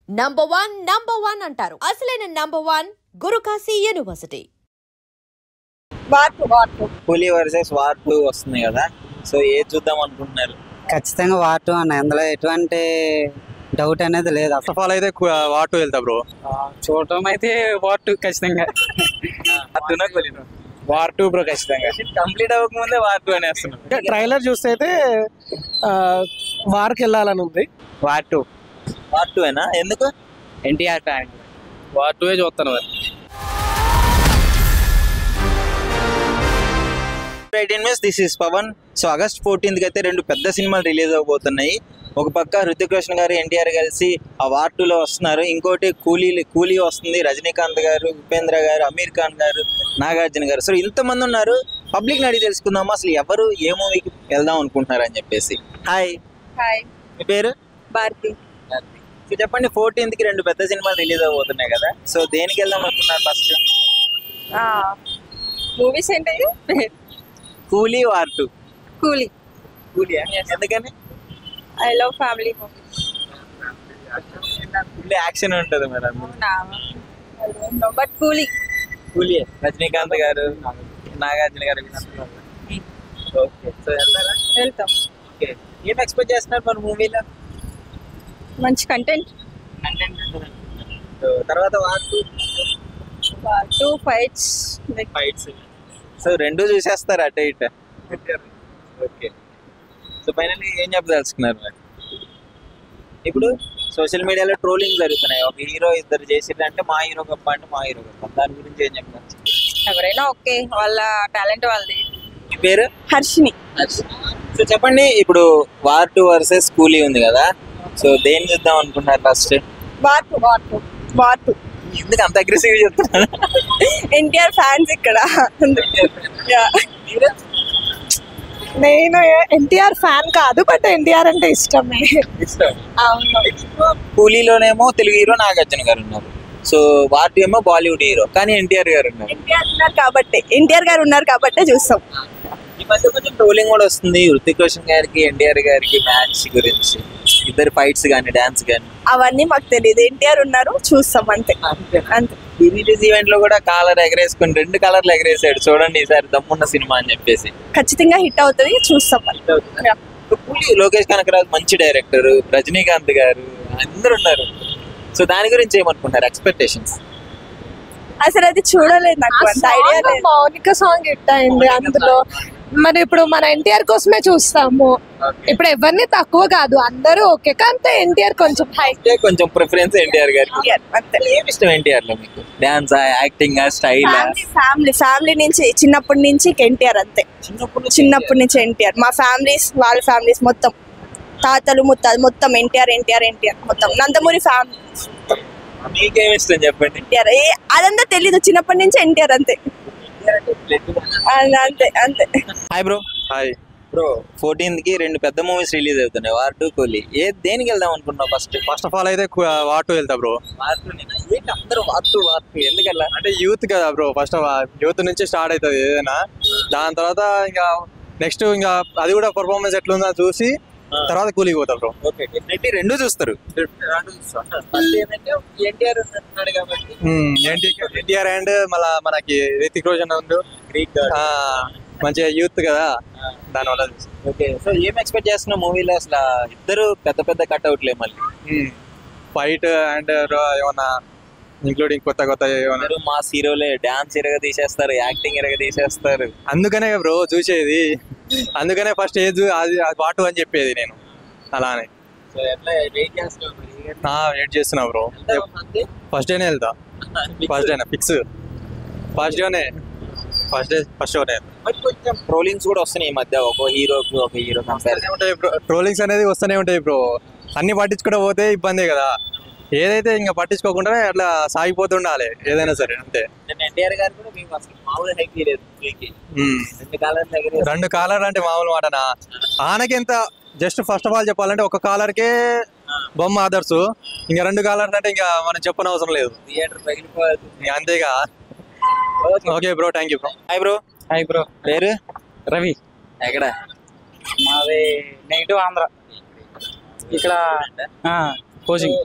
Number one అంటారు. అసలైన #1 Guru Kashi university. కూలీ వర్సెస్ వార్ 2 వస్తుంది కదా, సో ఏది చూద్దాం అనుకుంటున్నారు? ఖచ్చితంగా వార్ 2 అన్న, అందులో ఎటువంటి డౌట్ అనేది లేదు. ఫస్ట్ ఆఫ్ ఆల్ అయితే వార్ 2 వెళ్తా బ్రో. చూడటం అయితే వార్ 2 ఖచ్చితంగా. వార్ 2 బ్రో ఖచ్చితంగా. కంప్లీట్ అవ్వకముందే వార్ 2 అనేస్తున్నాం. ట్రైలర్ చూస్తే అయితే వార్కి వెళ్ళాలని ఉంది. వార్ 2 ఏనా? ఎందుకు? ఎన్టీఆర్ ఫ్యాన్. వార్ 2 చూస్తాను మరి. 18 minutes, this is Pavan. So August 14th అయితే 2 పెద్ద సినిమాలు రిలీజ్ అవబోతున్నాయి. ఒక పక్క హృతిక్ రోషన్ గారు, ఎన్టీఆర్ కలిసి ఆ వార్ 2లో వస్తున్నారు. ఇంకోటి కూలీ వస్తుంది, రజనీకాంత్ గారు, ఉపేంద్ర గారు, అమీర్ ఖాన్ గారు, నాగార్జున గారు. సో ఇంతమంది ఉన్నారు. పబ్లిక్ అడిగి తెలుసుకుందామా అసలు ఎవరు ఏ మూవీకి వెళ్దాం అనుకుంటున్నారు అని చెప్పేసి. హాయ్. మీ పేరు? భారతి. సో చెప్పండి, 14th 2 పెద్ద సినిమాలు రిలీజ్ అవబోతున్నాయి కదా, సో దేనికి వెళ్దాం అనుకుంటున్నారు ఫస్ట్? మూవీస్ ఏంటి? కూలీ, వార్ 2. కూలీ. ఎందుకని? I love family movies. Full action ఉంటుంది మేడం. బట్ కూలీ. రజనీకాంత్ గారు, నాగార్జున గారు. ఓకే, సో వెళ్తాం. ఓకే, ఏం ఎక్స్పెక్ట్ చేస్తున్నారు మన మూవీలో? మంచి కంటెంట్. తర్వాత వార్ 2 ఫైట్స్. సో 2 చూసేస్తారు అటే ఇట. ఓకే, సో ఫైనల్లీ ఏం చెప్పదలుచుకున్నారు మరి? ఇప్పుడు సోషల్ మీడియాలో ట్రోలింగ్ జరుగుతున్నాయి. ఒక హీరో ఇద్దరు చేసిందంటే మా హీరో గొప్ప అంటే మా హీరో గొప్ప. దాని గురించి ఏం చెప్తారు? ఎవరైనా ఓకే, వాళ్ళ టాలెంట్ వాళ్ళది. మీ పేరు? హర్షిని. సో చెప్పండి, ఇప్పుడు వార్ 2 వర్సెస్ కూలీ ఉంది కదా, సో దేన్ని చూద్దాం అనుకుంటున్నారు ఫస్ట్? వార్ 2. ఎందుకు అంత అగ్రెసివ్ చెప్తున్నారు? ఎన్టీఆర్ ఫ్యాన్స్ ఇక్కడ. నేను ఎన్టీఆర్ ఫ్యాన్ కాదు, బట్ ఎన్టీఆర్ అంటే ఇష్టమే. అవును. కూలీలోనేమో తెలుగు హీరో నాగార్జున గారు ఉన్నారు. సో వార్ 2 ఏమో బాలీవుడ్ హీరో, కానీ ఎన్టీఆర్ గారు ఉన్నారు. ఎన్టీఆర్ గారు ఉన్నారు కాబట్టే చూస్తాం. ఈ మధ్య కొంచెం ట్రోలింగ్ కూడా వస్తుంది హృతిక్ రోషన్ గారికి, ఎన్టీఆర్ గారికి మ్యాచ్ గురించి. ఇద్దరు ఫైట్స్ కానీ డాన్స్ కానీ అవన్నీ మాకు తెలియదు. ఎన్టీఆర్ ఉన్నారు, చూస్తాం అంతే. ఈ రిలీజ్ ఈవెంట్ లో కూడా కాలర్ ఎగరేసుకుని 2 కలర్లు ఎగరేసాడు. చూడండి ఈసారి దమ్మున్న సినిమా అని చెప్పేసి. ఖచ్చితంగా హిట్ అవుతుంది, చూస్తాం. లోకేష్ కనకరాజు మంచి డైరెక్టర్, రజనీకాంత్ గారు అందరు ఉన్నారు. సో దాని గురించి ఏమనుకుంటారు? ఎక్స్పెక్టేషన్స్? అసలు అది చూడలేదు, నాకు అంత ఐడియా లేదు. మౌనిక సాంగ్ హిట్ అయింది అందులో. మరి ఇప్పుడు మన ఎన్టీఆర్ కోసమే చూస్తాము. ఇప్పుడు ఎవరిని తక్కువ కాదు, అందరూ ఓకే, కానీ ఎన్టీఆర్ కొంచెం హై, కొంచెం ప్రిఫరెన్స్ ఎన్టీఆర్ గారికి. ఏమి ఇష్టం ఎన్టీఆర్ లో మీకు? Dance, acting, style? ఫ్యామిలీ నుంచి, చిన్నప్పటి నుంచి ఎన్టీఆర్ అంతే. చిన్నప్పటి నుంచి ఎన్టీఆర్. మా ఫ్యామిలీస్, వాళ్ళ ఫ్యామిలీస్ మొత్తం, తాతలు ముత్తాలు మొత్తం ఎన్టీఆర్ మొత్తం. నందమూరి ఫ్యామిలీ. మీకేమి ఇష్టం చెప్పండి? ఎన్టీఆర్. అదంతా తెలీదు, చిన్నప్పటి నుంచి ఎన్టీఆర్ అంతే. అంతే. Hi bro. Hi bro, 14th 2 పెద్ద మూవీస్ రిలీజ్ అవుతున్నాయి, వార్ 2, కూలీ. దేనికి వెళ్దాం అనుకుంటున్నావు ఫస్ట్? ఫస్ట్ ఆఫ్ ఆల్ అయితే వార్ 2 వెళ్తా బ్రో. వార్ 2 ఏంటి అందరూ వార్ 2 ఎందుకల్లా? అంటే యూత్ కదా bro, first of all youth నుంచి స్టార్ట్ అవుతుంది ఏదైనా. దాని తర్వాత ఇంకా నెక్స్ట్ ఇంకా అది కూడా పర్ఫార్మెన్స్ ఎట్లుందో చూసి తర్వాత కూలీకి పోతా బ్రో. ఓకే, డెఫినెట్లీ 2 చూస్తారు. ఎన్టీఆర్ ఉన్నాడు కాబట్టి ఎన్టీఆర్ అండ్ మళ్ళీ మనకి రితిక్ రోషన్ ఉంది, మంచిగా యూత్ కదా, దానివల్ల. ఓకే, సో ఏం ఎక్స్పెక్ట్ చేస్తున్నా మూవీలో? అసలు ఇద్దరు పెద్ద కట్అవుట్లే, మళ్ళీ ఫైట్ అండ్ ఏమన్నా ఇంక్లూడింగ్ కొత్త ఏమన్నా మా హీరోలే డాన్స్ ఇరగ తీసేస్తారు, యాక్టింగ్ ఇరగ తీసేస్తారు. అందుకనే బ్రో చూసేది, అందుకనే ఫస్ట్ ఏజ్ అది వాటు అని చెప్పేది నేను. అలానే వెయిట్ చేస్తున్నా బ్రో. ఫస్ట్ డేనే వెళ్తా, ఫస్ట్ డేనే ఫిక్స్. ఫస్ట్ షోనే. కొంచెం ట్రోలింగ్స్ కూడా వస్తున్నాయి ఈ మధ్య, ఒక హీరో కంపేర్ ఉంటాయి బ్రో. ట్రోలింగ్స్ అనేది వస్తూనే ఉంటాయి బ్రో. అన్ని పట్టించుకుంటూ పోతే ఇబ్బందే కదా. ఏదైతే ఇంకా పట్టించుకోకుండా అట్లా సాగిపోతుండాలి ఏదైనా సరే, అంతే. ఎన్టీఆర్ గారు కూడా మేము అసలు మామూలు హైక్ లేదు. 2 కాలర్ అంటే మామూలు మాటనా? ఆనకెంత జస్ట్ ఫస్ట్ ఆఫ్ ఆల్ చెప్పాలంటే ఒక కాలర్కే బొమ్మ ఆదర్సు, ఇంకా 2 కాలర్స్ అంటే ఇంకా మనం చెప్పనవసరం లేదు. థియేటర్ పగిలిపోతుంది అంతేగా. Okay bro, thank you bro. Hi bro. పేరు? రవి. ఎక్కడ? మాది నెగిటివ్ ఆంధ్ర. ఇక్కడ కోచింగ్.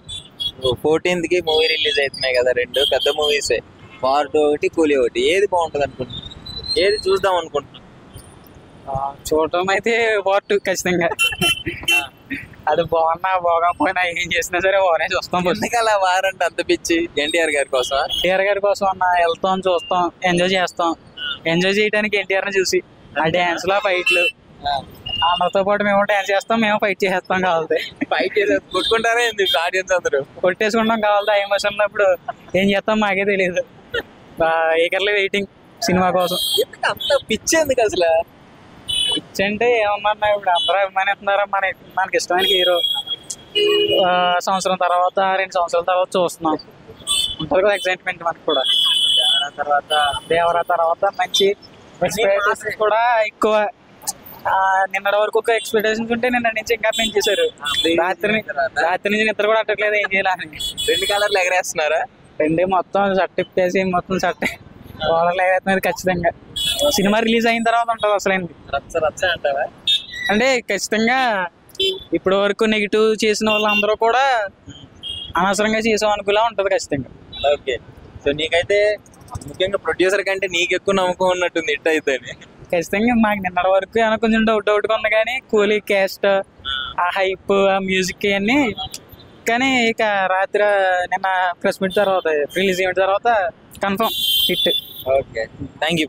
14th కి మూవీ రిలీజ్ అవుతున్నాయి కదా, రెండు పెద్ద మూవీసే, వార్ 2 ఒకటి, కూలీ ఒకటి. ఏది బాగుంటుంది అనుకుంటున్నాను, ఏది చూద్దాం అనుకుంటున్నాను? చూడటం అయితే వార్ 2 ఖచ్చితంగా. అది బాగున్నా బాగోకపోయినా ఏం చేసినా సరే వారే చూస్తాం. ఎందుకలా వార్ అంటే అంత పిచ్చి? ఎన్టీఆర్ గారి కోసం? ఎన్టీఆర్ గారి కోసం అన్న వెళ్తాం, చూస్తాం, ఎంజాయ్ చేస్తాం. ఎంజాయ్ చేయడానికి ఎన్టీఆర్ ని చూసి ఆ డాన్స్ లో ఫైట్లు, అందరితో పాటు మేము డాన్స్ చేస్తాం, మేము ఫైట్ చేసేస్తాం. కావాలి ఫైట్ చేసి కొట్టుకుంటారా ఎందుకు ఆడియన్స్ అందరూ? కొట్టేసుకుంటాం. కావాలి ఆ ఎమోషన్ లో ఇప్పుడు ఏం చేస్తాం మాకే తెలియదు. ఈగర్లీ వెయిటింగ్ సినిమా కోసం. ఎందుకు అంత పిచ్చి ఎందుకు అసలు? పిచ్చి అంటే ఏమన్నా ఇప్పుడు అందరూ అభిమానిస్తున్నారు, మనకి ఇష్టమైన హీరో. సంవత్సరం తర్వాత 2 సంవత్సరాల తర్వాత చూస్తున్నాం, ఉంటుంది కదా ఎక్సైట్మెంట్ మనకు కూడా. దేవరా తర్వాత మంచి ఎక్స్పెక్టేషన్స్ కూడా ఎక్కువ. నిన్నటి వరకు ఒక ఎక్స్పెక్టేషన్స్ ఉంటే నిన్న నుంచి ఇంకా పెంచేశారు. రాత్రి నుంచి నిద్ర కూడా అట్టట్లేదు, ఏం చేయాలని. 2 కలర్లు ఎగరేస్తున్నారా? మొత్తం షర్ట్ ఇప్పేసి మొత్తం షర్ట్ కోడలు ఎగరేస్తున్నది ఖచ్చితంగా. సినిమా రిలీజ్ అయిన తర్వాత ఉంటుంది అసలేంది. రచ్చ అంటావా? అంటే ఖచ్చితంగా ఇప్పటి వరకు నెగిటివ్ చేసిన వాళ్ళందరూ కూడా అనవసరంగా చేసాం అనుకులా ఉంటది ఖచ్చితంగా. ఓకే, సో నీకైతే ముఖ్యంగా ప్రొడ్యూసర్ కంటే నీకు ఎక్కువ నమ్మకం ఉన్నట్టుంది హిట్ అయితే. ఖచ్చితంగా మాకు నిన్నటి వరకు ఏమైనా కొంచెం డౌట్గా ఉంది, కానీ కూలీ క్యాస్ట్, ఆ హైప్, ఆ మ్యూజిక్ అన్నీ. కానీ ఇక రాత్రి నిన్న ప్రెస్ మీట్ తర్వాత రిలీజ్ అయిన తర్వాత confirm hit. Okay, thank you.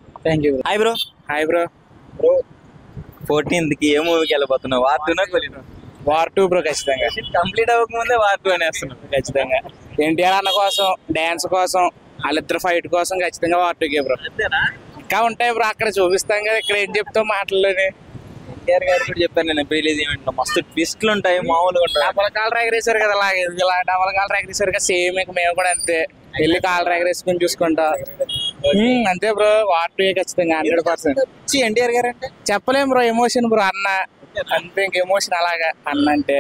Hi bro. Hi bro. 14th కి ఏ మూవీకి వెళ్ళబోతున్నావు? వార్ 2 నా కూలీ? వార్ 2 బ్రో ఖచ్చితంగా. కంప్లీట్ అవ్వకముందే వార్ 2 అనేస్తున్నావు. ఖచ్చితంగా ఎన్టీఆర్ అన్న కోసం, డాన్స్ కోసం, వాళ్ళిద్దరు ఫైట్ కోసం ఖచ్చితంగా వార్ 2 బ్రో. ఇంకా ఉంటాయి బ్రో, అక్కడ చూపిస్తాం కదా, ఇక్కడ ఏం చెప్తాం మాటల్లోనే. ఎన్టీఆర్ గారు కూడా చెప్పాను నేను రిలీజ్ ఈవెంట్ లో, మస్తు ట్విస్ట్లు ఉంటాయి, మామూలుగా ఉంటాయి. డబల్ కాల్ ఎగరేసారు కదా, ఇలా డబల్ కాల్ ఎగరేసారు కదా, సేమ్ ఇక మేము కూడా అంతే వెళ్ళి కాల్ ఎగరేసుకుని చూసుకుంటా అంతే బ్రో. వార్ 2 ఖచ్చితంగా 100%. ఎన్టీఆర్ గారు అంటే చెప్పలేం బ్రో, ఎమోషన్ బ్రో అన్న అంతే. ఇంక ఎమోషన్ అలాగా, అన్న అంటే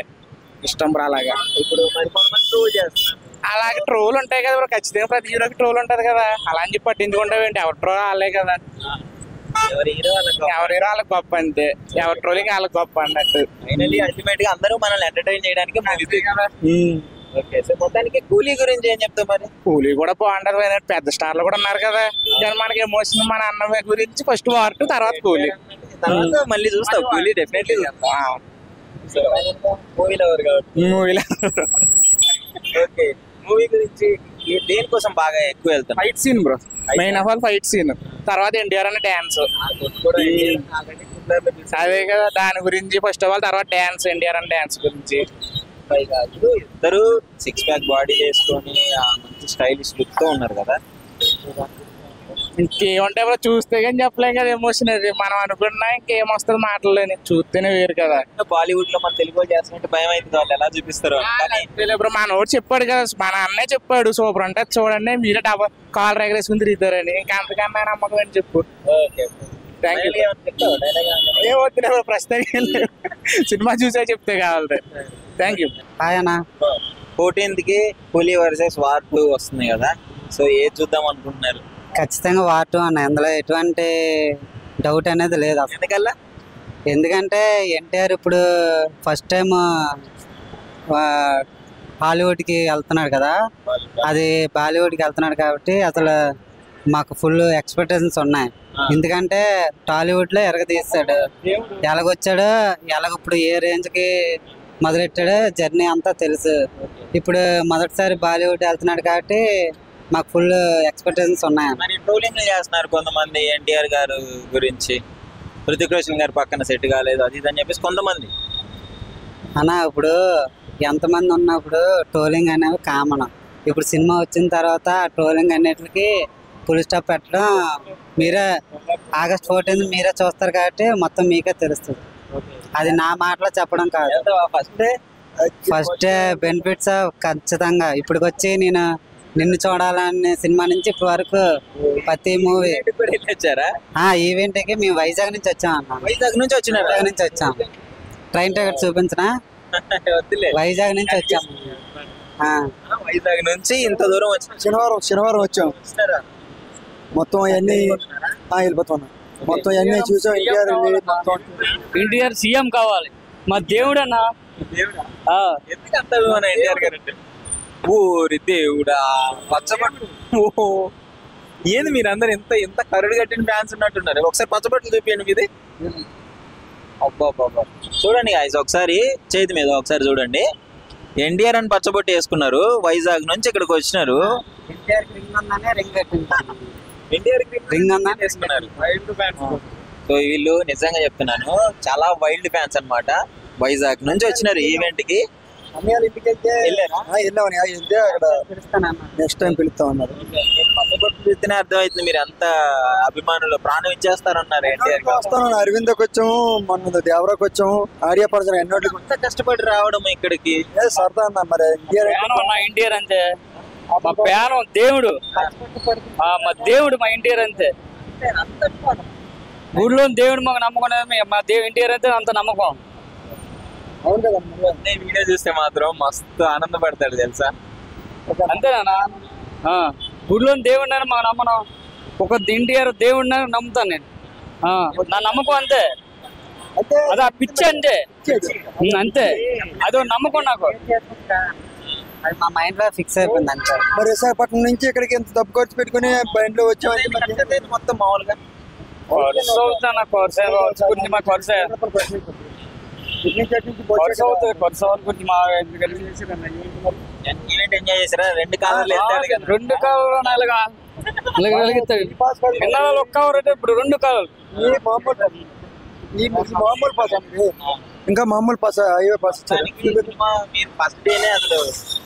ఇష్టం బ్రో. అలాగా ఇప్పుడు మరి కొంతమంది ట్రోల్ చేస్తున్నారు. అలాగే ట్రోల్ ఉంటాయి కదా బ్రో, ఖచ్చితంగా ప్రతి హీరోకి ట్రోల్ ఉంటది కదా. అలా అని చెప్పి పట్టించుకుంటావు ఏంటి? ఎవరి ట్రోల్ వాళ్ళే కదా, ఎవరి హీరో వాళ్ళకి గొప్ప అంతే, ఎవరి ట్రోలింగ్ వాళ్ళకి గొప్ప అన్నట్టు. ఫైనల్లీ అల్టిమేట్ గా అందరూ మనల్ని ఎంటర్టైన్ చేయడానికి ఓకే, సో మొత్తానికి కూలీ గురించి ఏం చెప్తావు మరి? కూలీ కూడా బాగుంటది, పెద్ద స్టార్లు కూడా ఉన్నారు కదా. కానీ మనకి ఎమోషన్ మన అన్న గురించి ఫస్ట్ వార్ 2, తర్వాత కూలీ, తర్వాత మళ్ళీ చూస్తావు కూలీ డెఫినెట్లీ చూస్తావు. మూవీలో ఎవరు కాబట్టి మూవీలో. ఓకే, మూవీ గురించి దేనికోసం బాగా ఎక్కువ వెళ్తాం? Fight scene bro, main of all fight scene. తర్వాత ఎన్టీఆర్ అనే డాన్స్, అదే కదా దాని గురించి ఫస్ట్ ఆఫ్ ఆల్. తర్వాత డాన్స్, ఎన్టీఆర్ అనే డాన్స్ గురించి. ఇద్దరు 6 ప్యాక్ బాడీ చేసుకొని మంచి స్టైలిష్ లుక్ తో ఉన్నారు కదా. ఇంకేముంటాయి బ్రో, చూస్తే కానీ చెప్పలేం కదా ఎమోషన్. అది మనం అనుకున్నా ఇంకేమొస్తుంది మాటల్లోని, చూస్తేనే వేరు కదా. బాలీవుడ్ లో మన తెలుగు చేస్తున్నట్టు భయం అవుతుంది, వాళ్ళు ఎలా చూపిస్తారు బ్రో. మనోడు చెప్పాడు కదా, మన అన్నే చెప్పాడు, సూపర్ అంటే చూడండి మీరే డబల్ కాల్ ఎగరేసుకుని తిరుగుతారని. ఇంకా అంతకన్నా నమ్మకం అని చెప్పు. Thank you. ఏ వద్దులే బ్రో, ప్రస్తుతం సినిమా చూసే చెప్తే కావాలి. Thank you. హాయ్ అన్న. 14th కి కూలీ వర్సెస్ వార్ 2 వస్తుంది కదా, సో ఏది చూద్దాం అనుకుంటున్నారు? ఖచ్చితంగా వార్ 2 అన్న, ఇందులో ఎటువంటి డౌట్ అనేది లేదు అసలు. ఎందుకల్లా? ఎందుకంటే ఎన్టీఆర్ ఇప్పుడు ఫస్ట్ టైం హాలీవుడ్కి వెళ్తున్నాడు కదా, అది బాలీవుడ్కి వెళ్తున్నాడు కాబట్టి అసలు మాకు ఫుల్ ఎక్స్పెక్టేషన్స్ ఉన్నాయి. ఎందుకంటే టాలీవుడ్లో ఎరగదీస్తాడు, ఎలాగొచ్చాడు, ఇప్పుడు ఏ రేంజ్కి మొదలెట్టాడు జర్నీ అంతా తెలుసు. ఇప్పుడు మొదటిసారి బాలీవుడ్ వెళ్తున్నాడు కాబట్టి మాకు ఫుల్ ఎక్స్పెక్టేషన్స్ ఉన్నాయి. మరి ట్రోలింగ్ చేస్తున్నారు కొంతమంది ఎన్టీఆర్ గారు గురించి, హృతిక్ రోషన్ గారు పక్కన సెట్ కాలేదు అది ఇది అని చెప్పేసి కొంతమంది. అన్న ఇప్పుడు ఎంతమంది ఉన్నప్పుడు ట్రోలింగ్ అనేవి కామన్. ఇప్పుడు సినిమా వచ్చిన తర్వాత ట్రోలింగ్ అన్నిటికి ఫుల్ స్టాప్ పెట్టడం మీరే August 14 మీరే చూస్తారు కాబట్టి మొత్తం మీకే తెలుస్తుంది. అది నా మాటలో చెప్పడం కాదు. ఫస్ట్ బెనిఫిట్స్ ఖచ్చితంగా ఇప్పటికొచ్చి నేను నిన్ను చూడాలనే సినిమా నుంచి ఇప్పటి వరకు ప్రతి మూవీ వచ్చారా? ఈవెంట్ కి మేము వైజాగ్ నుంచి వచ్చాం అన్న. వైజాగ్ నుంచి వచ్చాం. ట్రైన్ టికెట్ చూపించిన వైజాగ్ నుంచి వచ్చాం. వైజాగ్ నుంచి ఇంత దూరం వచ్చి శనివారం వచ్చాం. మొత్తం అవన్నీ వెళ్ళిపోతున్నా, మొత్తం అవన్నీ చూసాం. ఎన్టీఆర్ సీఎం కావాలి, మా దేవుడు అన్న. ఎందుకు అంత అభిమానం ఎన్టీఆర్ గారు అంటే? ఊరి దేవుడా పచ్చబొట్టు. ఓహో, ఏంది మీరు అందరు ఎంత ఎంత కరుడు కట్టిన ఫ్యాన్స్ ఉన్నట్టున్నారు. ఒకసారి పచ్చబొట్లు చూపించండి మీది. అబ్బా బాబా, చూడండి గాయస్, ఒకసారి చేతి మీద ఒకసారి చూడండి. ఎన్టీఆర్ అని పచ్చబొట్టు వేసుకున్నారు. వైజాగ్ నుంచి ఇక్కడికి వచ్చినారు. ఎన్టీఆర్ రింగ్ ఉందనే రింగ్ కట్టింది. ఎన్టీఆర్ రింగ్ ఉందా వేసుకున్నారు. సో వీళ్ళు నిజంగా చెప్తున్నాను, చాలా వైల్డ్ ఫ్యాన్స్ అన్నమాట. వైజాగ్ నుంచి వచ్చినారు ఈవెంట్ కి. నెక్స్ట్ టైం పిలుస్తా ఉన్నారు. పచ్చబొట్టు చూస్తేనే అర్థమవుతుంది మీరు ఎంత అభిమానులు, ప్రాణం ఇచ్చేస్తారన్నారు ఎన్టీఆర్. వస్తాను, అరవిందకి వచ్చాము, మొన్న దేవరాకి వచ్చాము, ఆడియా పడుతున్నా ఎన్నోటికి ఎంత కష్టపడి రావడం ఇక్కడికి. సరదా అన్న. మరి ఎన్టీఆర్ అంతే మా ప్యానం, దేవుడు మా దేవుడు, మా ఎన్టీఆర్ అంతే. ఊళ్ళో దేవుడు మాకు నమ్మకం, మా దేవుడు ఎన్టీఆర్ అంతే అంత నమ్మకం. అవును కదా, వీడియో చూస్తే మాత్రం మస్తు ఆనందపడతాడు తెలుసా. అంతేనా ఊళ్ళో దేవుడు మాకు నమ్మనం. ఒక ఎన్టీఆర్ దేవుడు నమ్ముతాను నేను. నా నమ్మకం అంతే. అది ఆ పిచ్చి అంతే అంతే. అదో నమ్మకం నాకు. అది మా మైండ్ లో ఫిక్స్ అయిపోయింది అంతే. మరి విశాఖపట్నం నుంచి ఇక్కడికి ఎంత డబ్బు ఖర్చు పెట్టుకుని బండిలో వచ్చామంటే మొత్తం మామూలుగా ఎంజాయ్ చేసారా? రెండు కాలాలు రెండు కాలు ఒక్క కవర్ అయితే ఇప్పుడు రెండు కాలు. మామూలు పాస్ అండి, ఇంకా మామూలు పాస్, హైవే పాస్. మీరు ఫస్ట్ డేనే అసలు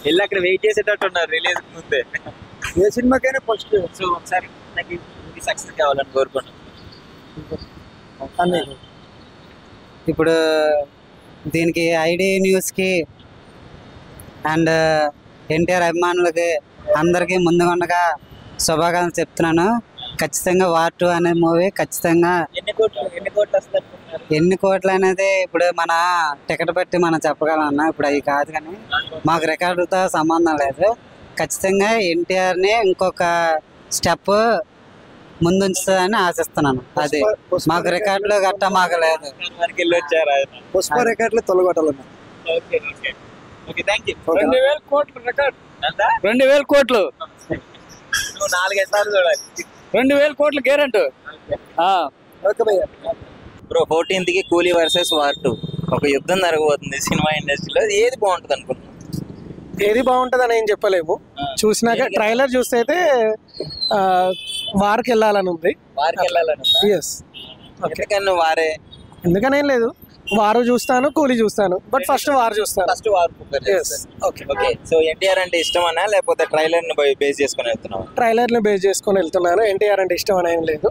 వెళ్ళి అక్కడ వెయిట్ చేసేటట్టు ఉన్నారు రిలీజ్ ముందే. ఏ సినిమాకైనా ఫస్ట్. సో ఒకసారి నాకు సక్సెస్ కావాలని కోరుకున్నాను. ఇప్పుడు దీనికి ఐడి న్యూస్కి అండ్ ఎన్టీఆర్ అభిమానులకి అందరికీ ముందుగా శుభాకాంక్షలు చెప్తున్నాను. ఖచ్చితంగా వార్ 2 అనే మూవీ ఖచ్చితంగా ఎన్ని కోట్లు అనేది ఇప్పుడు మన టికెట్ బట్టి మనం చెప్పగలన్నా. ఇప్పుడు అవి కాదు, కానీ మాకు రికార్డుతో సంబంధం లేదు. ఖచ్చితంగా ఎన్టీఆర్ని ఇంకొక స్టెప్ ముందుంచుతుందని ఆశిస్తున్నాను. అది మాకు రికార్డులు గట్ట మాకు లేదు. పుష్ప రికార్డులు తొలగొట్టాలన్నా. 2000 కోట్లు రికార్డ్. 2000 కోట్లు 4-5 సార్లు చూడాలి. 2000 కోట్లు గ్యారెంటీ. బ్రో 14th కి కూలీ వర్సెస్ వార్ 2 ఒక యుద్ధం జరగబోతుంది సినిమా ఇండస్ట్రీలో. ఏది బాగుంటుంది అనుకుంటున్నాను? ఏది బాగుంటుంది అని ఏం చెప్పలేము. చూసినాక ట్రైలర్ చూస్తే అయితే వార్కి వెళ్ళాలని ఉంది. వారికి వెళ్ళాలని ఎస్. వారే ఎందుకనేం లేదు, వారు చూస్తాను, కూలీ చూస్తాను, బట్ ఫస్ట్ వారు చూస్తాను. First war. Okay. So NTR అంటే ఇష్టమన్నా లేకపోతే ట్రైలర్ ని బేస్ చేసుకొని వెళ్తున్నావా? ట్రైలర్ ని బేస్ చేసుకొని వెళ్తున్నాను. ఎన్టీఆర్ అంటే ఇష్టం అని ఏం లేదు.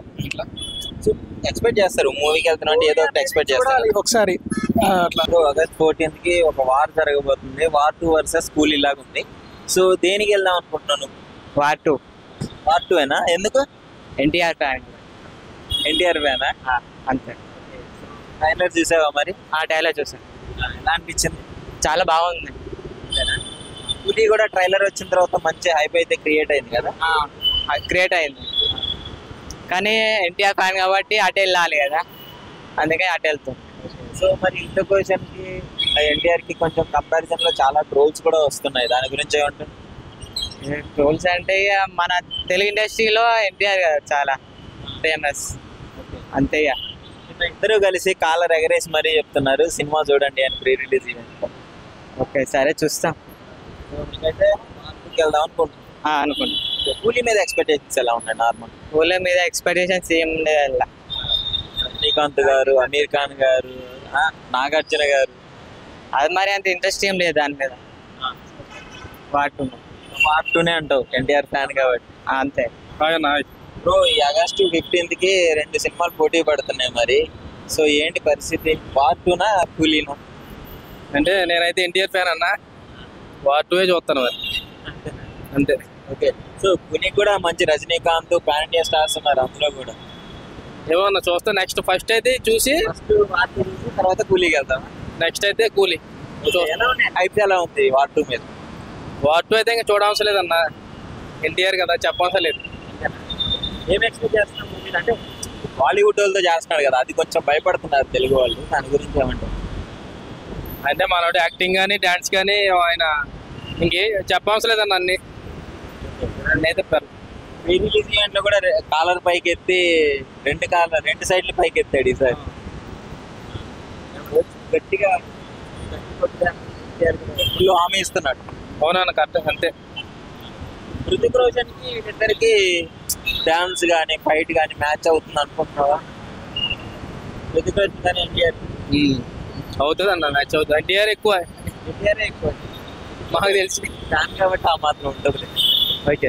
ఎక్స్పెక్ట్ చేస్తారు మూవీకి వెళ్తున్నా అంటే ఏదో ఒకటి ఎక్స్పెక్ట్ చేస్తారు ఒకసారి అట్లా. ఆగస్ట్ 14th కి ఒక వార్ జరగబోతుంది. వార్ 2 వర్సెస్ కూలీ లాగా ఉంది. సో దేనికి వెళ్దాం అనుకుంటున్నాను? వార్ 2. వార్ 2 ఏనా? ఎందుకు? ఎన్టీఆర్ ఫ్యాన్. ఎన్టీఆర్ ఫ్యానా? అంతే. ట్రైలర్ చూసావా మరి? ఆ ట్రైలర్ చూసాను. ఎలా అనిపించింది? చాలా బాగుంది. కూలీ కూడా ట్రైలర్ వచ్చిన తర్వాత మంచి హైప్ అయితే క్రియేట్ అయింది కదా. క్రియేట్ అయింది, కానీ ఎన్టీఆర్ ఫ్యాన్ కాబట్టి అటు వెళ్ళాలి కదా, అందుకే అటు వెళ్తాం. సో మరి ఇంత క్వశ్చన్ కి ఎన్టీఆర్ కి కొంచెం కంపారిజన్ లో చాలా ట్రోల్స్ కూడా వస్తున్నాయి. దాని గురించి ఏమంటారు? ట్రోల్స్ అంటే ఇక మన తెలుగు ఇండస్ట్రీలో ఎన్టీఆర్ కదా చాలా ఫేమస్, అంతే. ఇద్దరు కలిసి కాలర్ ఎగరేసి మరీ చెప్తున్నారు సినిమా చూడండి అని ప్రీ రిలీజ్ ఈవెంట్. ఓకే, సరే చూస్తాం. అయితే వెళ్దాం అనుకుంటున్నాను. కూలీ మీద ఎక్స్పెక్టేషన్స్ ఎలా ఉన్నాయి? నార్మల్ కూలీ మీద ఎక్స్పెక్టేషన్స్ ఏం ఉండదు. రజనీకాంత్ గారు, అమీర్ ఖాన్ గారు, నాగార్జున గారు, అది మరి అంత ఇంట్రెస్ట్ ఏం లేదు దాని మీద. వార్టూనే అంటావు ఎన్టీఆర్ ఫ్యాన్ కాబట్టి. అంతే. బ్రో ఈ ఆగస్టు 15th కి 2 సినిమాలు పోటీ పడుతున్నాయి మరి. సో ఏంటి పరిస్థితి? వార్ 2నా కూలీనా? అంటే నేనైతే ఎన్టీఆర్ ఫ్యాన్ అన్నా, వార్ 2 చూస్తాను మరి అంతే. ఓకే. సో కూలీ కూడా మంచి రజనీకాంత్ పాన్ ఇండియా స్టార్స్ ఉన్నారు అందులో కూడా. ఏమన్నా చూస్తా. నెక్స్ట్ ఫస్ట్ అయితే చూసి తర్వాత కూలీకి వెళ్తాం. నెక్స్ట్ అయితే కూలీ. హైప్ ఎలా ఉంది వార్ 2 మీద? వార్ 2 అయితే ఇంకా చూడవసరం లేదన్నా, ఎన్టీఆర్ కదా, చెప్పవసరం లేదు. ఏం ఎక్స్పెక్ట్ చేస్తున్నాం మూవీ అంటే? బాలీవుడ్ వాళ్ళతో చేస్తున్నాడు కదా, అది కొంచెం భయపడుతున్నారు తెలుగు వాళ్ళు. దాని గురించి ఏమంటారు? అంటే మనోడు యాక్టింగ్ కానీ డాన్స్ కానీ ఆయన ఇంకే చెప్పవసరం లేదన్న అన్ని అయితే ప్రీ రిలీజ్ ఈవెంట్ లో కూడా కాలర్ పైకి ఎత్తి రెండు సైడ్లు పైకి ఎత్తాడు ఈసారి గట్టిగా ఫుల్ హామీ ఇస్తున్నాడు. అవునన్న కరెక్ట్ అంతే. హృతిక్ రోషన్ కి ఇద్దరికి డాన్స్ కానీ ఫైట్ కానీ మ్యాచ్ అవుతుంది అనుకుంటున్నావా? హృతిక్ రోషన్ కానీ ఎన్టీఆర్ అవుతుంది అన్న మ్యాచ్ అవుతుంది. ఎన్టీఆర్ ఎక్కువ ఎక్కువ మాకు తెలిసి దాని కాబట్టి ఆ మాత్రం ఉంటుంది. ఓకే.